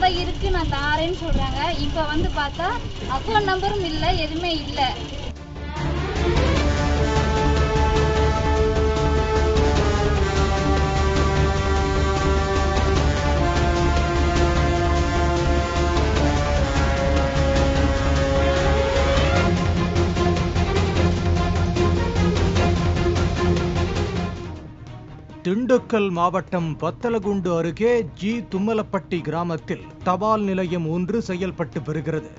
தான் இருக்கு, நான் தாரேன்னு சொல்றாங்க. இப்ப வந்து பார்த்தா அக்கௌண்ட் நம்பரும் இல்ல, எதுவுமே இல்ல. திண்டுக்கல் மாவட்டம் வத்தலகுண்டு அருகே ஜி தும்மலப்பட்டி கிராமத்தில் தபால் நிலையம் ஒன்று செயல்பட்டு வருகிறது.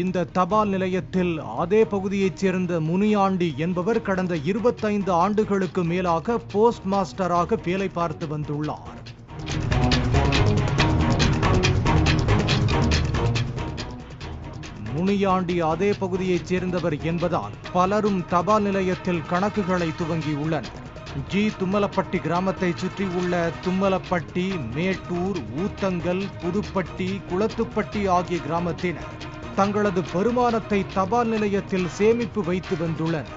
இந்த தபால் நிலையத்தில் அதே பகுதியைச் சேர்ந்த முனியாண்டி என்பவர் கடந்த 25 ஆண்டுகளுக்கு மேலாக போஸ்ட் மாஸ்டராக வேலை பார்த்து வந்துள்ளார். முனியாண்டி அதே பகுதியைச் சேர்ந்தவர் என்பதால் பலரும் தபால் நிலையத்தில் கணக்குகளை துவங்கியுள்ளனர். ஜி தும்மலப்பட்டி கிராமத்தை சுற்றியுள்ள தும்மலப்பட்டி, மேட்டூர், ஊத்தங்கல், புதுப்பட்டி, குளத்துப்பட்டி ஆகிய கிராமத்தினர் தங்களது வருமானத்தை தபால் நிலையத்தில் சேமிப்பு வைத்து வந்துள்ளனர்.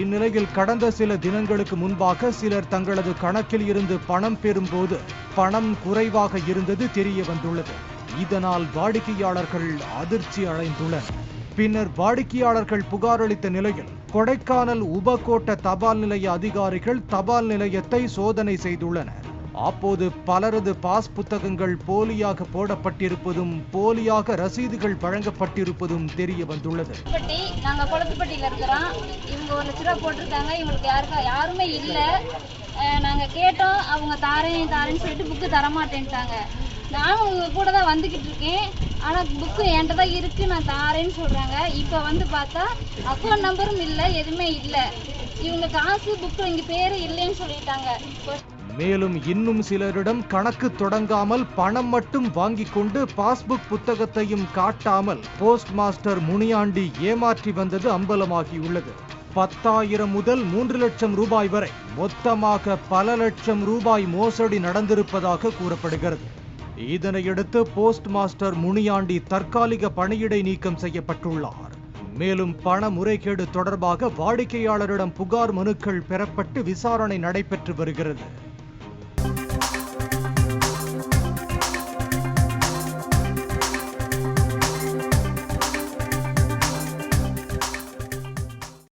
இந்நிலையில் கடந்த சில தினங்களுக்கு முன்பாக சிலர் தங்களது கணக்கில் இருந்து பணம் பெறும்போது பணம் குறைவாக இருந்தது தெரிய வந்துள்ளது. இதனால் வாடிக்கையாளர்கள் அதிர்ச்சி அடைந்துள்ளனர். பின்னர் வாடிக்கையாளர்கள் புகார் அளித்த நிலையில் கொடைக்கானல் உபகோட்ட தபால் நிலைய அதிகாரிகள் தபால் நிலையத்தை சோதனை செய்துள்ளனர். அப்போது பலரது பாஸ் புத்தகங்கள் போலியாக போடப்பட்டிருப்பதும் போலியாக ரசீதுகள் வழங்கப்பட்டிருப்பதும் தெரிய வந்துள்ளது. நாங்க குளத்துப்பட்டியில இருக்கிறோம். இவங்க 1 லட்ச ரூபா போட்டிருக்காங்க. இவங்களுக்கு யாருமே இல்ல. நாங்க கேட்டோம், அவங்க தாரேன்னு சொல்லிட்டு புக்கு தரமாட்டேன்ட்டாங்க. நானும் உங்க கூட தான் வந்துகிட்டு இருக்கேன். ஆனா புக்கு என்கிட்ட தான் இருக்கு, நான் தாரேன்னு சொல்றாங்க. இப்ப வந்து பார்த்தா அக்கௌண்ட் நம்பரும் இல்ல, எதுவுமே இல்ல. இவங்க காசு புக்கு இங்க பேரு இல்லைன்னு சொல்லிட்டாங்க. மேலும் இன்னும் சிலரிடம் கணக்கு தொடங்காமல் பணம் மட்டும் வாங்கி கொண்டு பாஸ்புக் புத்தகத்தையும் காட்டாமல் போஸ்ட் மாஸ்டர் முனியாண்டி ஏமாற்றி வந்தது அம்பலமாகியுள்ளது. 10,000 முதல் 3 லட்சம் ரூபாய் வரை மொத்தமாக பல லட்சம் ரூபாய் மோசடி நடந்திருப்பதாக கூறப்படுகிறது. இதனையடுத்து போஸ்ட் மாஸ்டர் முனியாண்டி தற்காலிக பணியிடை நீக்கம் செய்யப்பட்டுள்ளார். மேலும் பண முறைகேடு தொடர்பாக வாடிக்கையாளரிடம் புகார் மனுக்கள் பெறப்பட்டு விசாரணை நடைபெற்று வருகிறது.